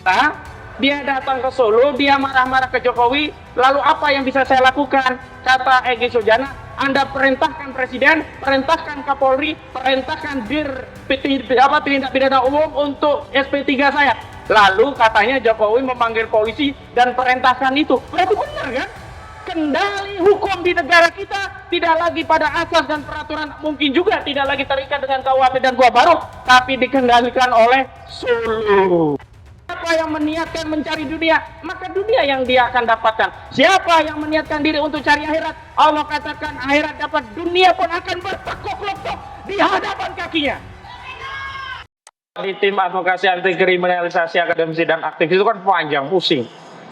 kita, dia datang ke Solo, dia marah-marah ke Jokowi, lalu apa yang bisa saya lakukan? Kata Egy Sujana, Anda perintahkan Presiden, perintahkan Kapolri, perintahkan tindak pidana umum untuk SP3 saya. Lalu katanya Jokowi memanggil polisi dan perintahkan itu. Berarti benar kan? Kendali hukum di negara kita tidak lagi pada asas dan peraturan, mungkin juga tidak lagi terikat dengan KUHP dan Gua Baru, tapi dikendalikan oleh Solo. Siapa yang meniatkan mencari dunia, maka dunia yang dia akan dapatkan. Siapa yang meniatkan diri untuk cari akhirat, Allah katakan akhirat dapat, dunia pun akan bertekuk lutut di hadapan kakinya. Di tim advokasi anti kriminalisasi akademisi dan aktivis itu kan panjang, pusing.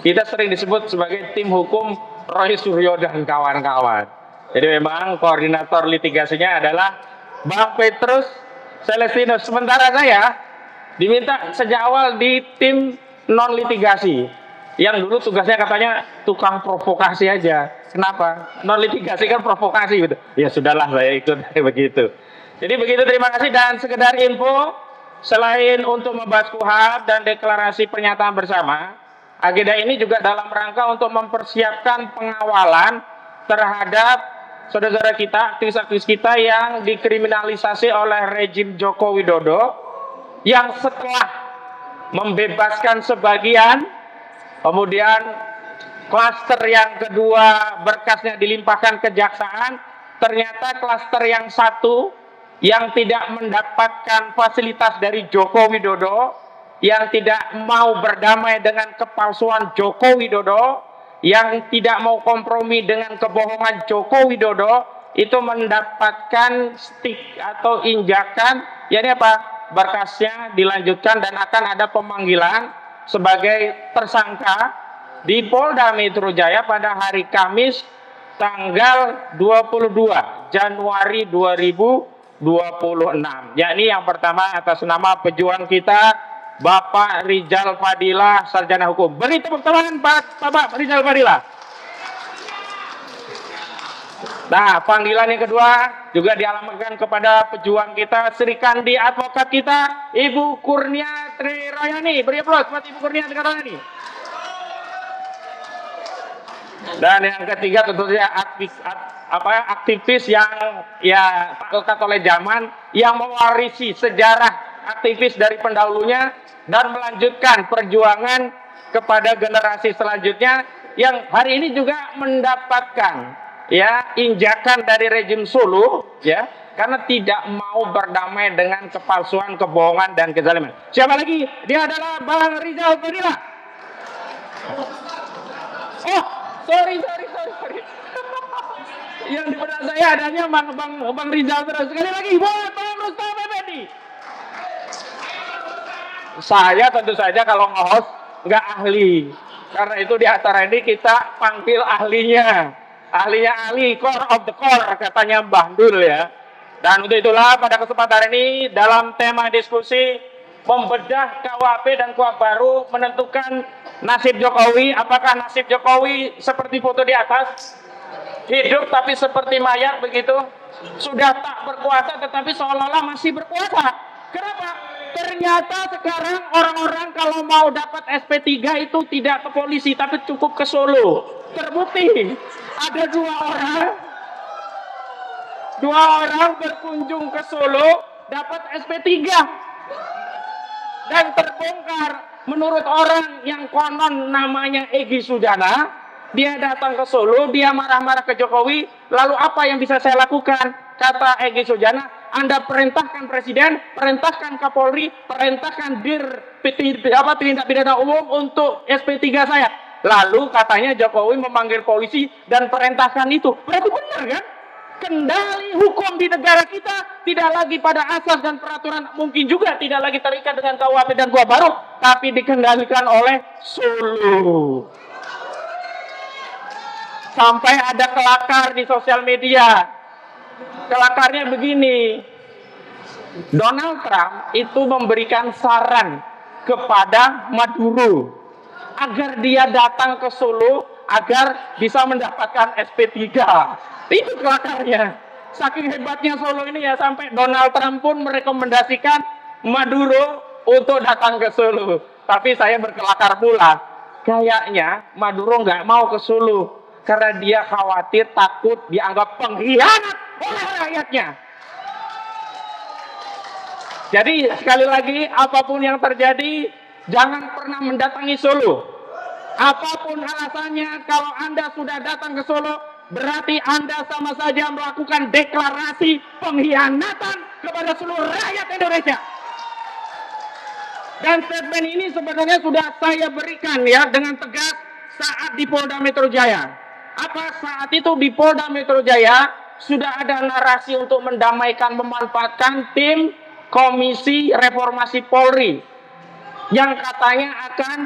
Kita sering disebut sebagai tim hukum Roy Suryo dan kawan-kawan. Jadi memang koordinator litigasinya adalah Bang Petrus Celestinus. Sementara saya diminta sejak awal di tim non litigasi, yang dulu tugasnya katanya tukang provokasi aja. Kenapa? Non litigasi kan provokasi gitu. Ya sudahlah, saya ikut begitu. Jadi begitu, terima kasih. Dan sekedar info, selain untuk membahas KUHP dan deklarasi pernyataan bersama, agenda ini juga dalam rangka untuk mempersiapkan pengawalan terhadap saudara-saudara kita, aktivis-aktivis kita yang dikriminalisasi oleh rejim Joko Widodo, yang setelah membebaskan sebagian, kemudian klaster yang kedua berkasnya dilimpahkan kejaksaan, ternyata klaster yang satu yang tidak mendapatkan fasilitas dari Joko Widodo, yang tidak mau berdamai dengan kepalsuan Joko Widodo, yang tidak mau kompromi dengan kebohongan Joko Widodo, itu mendapatkan stick atau injakan, yakni apa? Berkasnya dilanjutkan dan akan ada pemanggilan sebagai tersangka di Polda Metro Jaya pada hari Kamis tanggal 22 Januari 2026. Yakni yang pertama atas nama pejuang kita Bapak Rizal Fadilah, sarjana hukum. Beri tepuk tangan Bapak Rizal Fadilah. Nah, panggilan yang kedua juga dialamatkan kepada pejuang kita, Sri Kandi advokat kita, Ibu Kurnia Trirayani. Beri aplaus buat Ibu Kurnia Trirayani. Dan yang ketiga tentu saja aktivis yang ya lekat oleh zaman, yang mewarisi sejarah aktivis dari pendahulunya dan melanjutkan perjuangan kepada generasi selanjutnya, yang hari ini juga mendapatkan ya injakan dari rejim Solo, ya, karena tidak mau berdamai dengan kepalsuan, kebohongan dan kezaliman. Siapa lagi? Dia adalah Bang Rizal Fadilah. Oh, sorry. Yang di benak saya adanya Bang Rizal terus. Sekali lagi buat Bang Rustam Effendi. Saya tentu saja kalau nge-host nggak ahli, karena itu di acara ini kita panggil ahlinya ahli core of the core, katanya Mbah Dul ya. Dan untuk itulah pada kesempatan ini dalam tema diskusi membedah KUHP dan KUHP baru, menentukan nasib Jokowi. Apakah nasib Jokowi seperti foto di atas, hidup tapi seperti mayat begitu, sudah tak berkuasa tetapi seolah-olah masih berkuasa. Kenapa? Ternyata sekarang orang-orang kalau mau dapat SP3 itu tidak ke polisi tapi cukup ke Solo. Terbukti ada dua orang berkunjung ke Solo dapat SP3 dan terbongkar. Menurut orang yang konon namanya Egy Sujana, dia datang ke Solo, dia marah-marah ke Jokowi, lalu apa yang bisa saya lakukan? Kata Egy Sujana, Anda perintahkan Presiden, perintahkan Kapolri, perintahkan tindak pidana umum untuk SP3 saya. Lalu katanya Jokowi memanggil polisi dan perintahkan itu. Berarti benar kan? Kendali hukum di negara kita tidak lagi pada asas dan peraturan, mungkin juga tidak lagi terikat dengan KUHP dan Gua Baru, tapi dikendalikan oleh Solo. Sampai ada kelakar di sosial media. Kelakarnya begini, Donald Trump itu memberikan saran kepada Maduro agar dia datang ke Solo agar bisa mendapatkan SP3. Itu kelakarnya. Saking hebatnya Solo ini ya, sampai Donald Trump pun merekomendasikan Maduro untuk datang ke Solo. Tapi saya berkelakar pula. Kayaknya Maduro nggak mau ke Solo karena dia khawatir, takut dianggap pengkhianat oleh rakyatnya. Jadi sekali lagi, apapun yang terjadi, jangan pernah mendatangi Solo. Apapun alasannya, kalau Anda sudah datang ke Solo, berarti Anda sama saja melakukan deklarasi pengkhianatan kepada seluruh rakyat Indonesia. Dan statement ini sebenarnya sudah saya berikan ya dengan tegas saat di Polda Metro Jaya. Apa saat itu di Polda Metro Jaya sudah ada narasi untuk mendamaikan, memanfaatkan tim Komisi Reformasi Polri yang katanya akan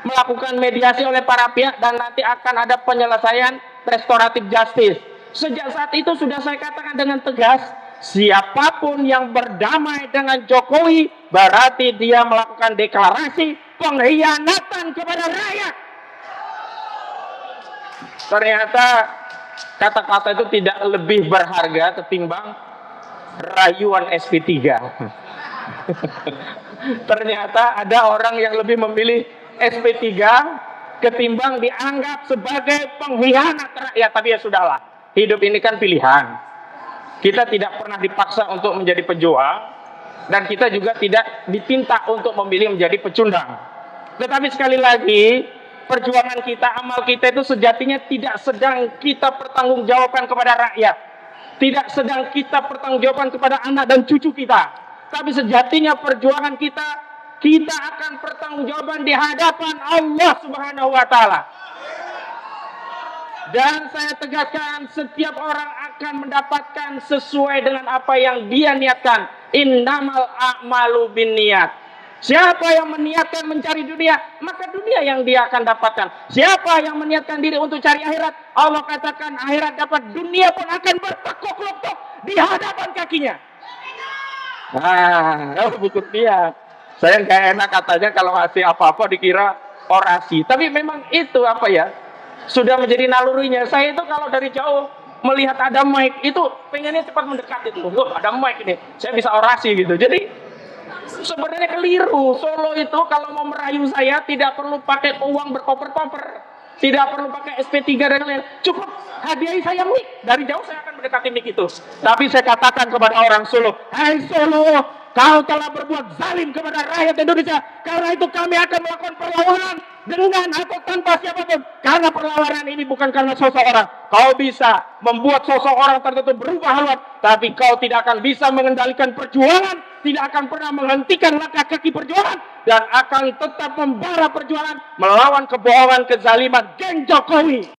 melakukan mediasi oleh para pihak dan nanti akan ada penyelesaian restoratif justice. Sejak saat itu sudah saya katakan dengan tegas, siapapun yang berdamai dengan Jokowi berarti dia melakukan deklarasi pengkhianatan kepada rakyat. Ternyata kata-kata itu tidak lebih berharga ketimbang rayuan SP3. Ternyata ada orang yang lebih memilih SP3 ketimbang dianggap sebagai pengkhianat rakyat. Tapi ya sudahlah, hidup ini kan pilihan. Kita tidak pernah dipaksa untuk menjadi pejuang, dan kita juga tidak dipinta untuk memilih menjadi pecundang. Tetapi sekali lagi, perjuangan kita, amal kita itu sejatinya tidak sedang kita pertanggungjawabkan kepada rakyat, tidak sedang kita pertanggungjawabkan kepada anak dan cucu kita. Tapi sejatinya perjuangan kita akan pertanggungjawaban di hadapan Allah Subhanahu wa Ta'ala. Dan saya tegaskan, setiap orang akan mendapatkan sesuai dengan apa yang dia niatkan. Innamal a'malu binniyat. Siapa yang meniatkan mencari dunia, maka dunia yang dia akan dapatkan. Siapa yang meniatkan diri untuk cari akhirat, Allah katakan akhirat dapat, dunia pun akan bertekuk-lutut di hadapan kakinya. Buku niat. Saya nggak enak katanya kalau ngasih apa-apa dikira orasi. Tapi memang itu apa ya, sudah menjadi nalurinya. Saya itu kalau dari jauh melihat ada mic itu pengennya cepat mendekat itu. Loh, ada mic ini, saya bisa orasi gitu. Jadi sebenarnya keliru. Solo itu kalau mau merayu saya tidak perlu pakai uang berkoper-koper, tidak perlu pakai SP3 dan lain-lain. Cukup hadiahi saya mic. Dari jauh saya akan mendekati mic itu. Tapi saya katakan kepada orang Solo, hai Solo, kau telah berbuat zalim kepada rakyat Indonesia. Karena itu kami akan melakukan perlawanan dengan atau tanpa siapapun. Karena perlawanan ini bukan karena sosok orang. Kau bisa membuat sosok orang tertentu berubah haluan, tapi kau tidak akan bisa mengendalikan perjuangan, tidak akan pernah menghentikan langkah kaki perjuangan, dan akan tetap membara perjuangan melawan kebohongan, kezaliman geng Jokowi.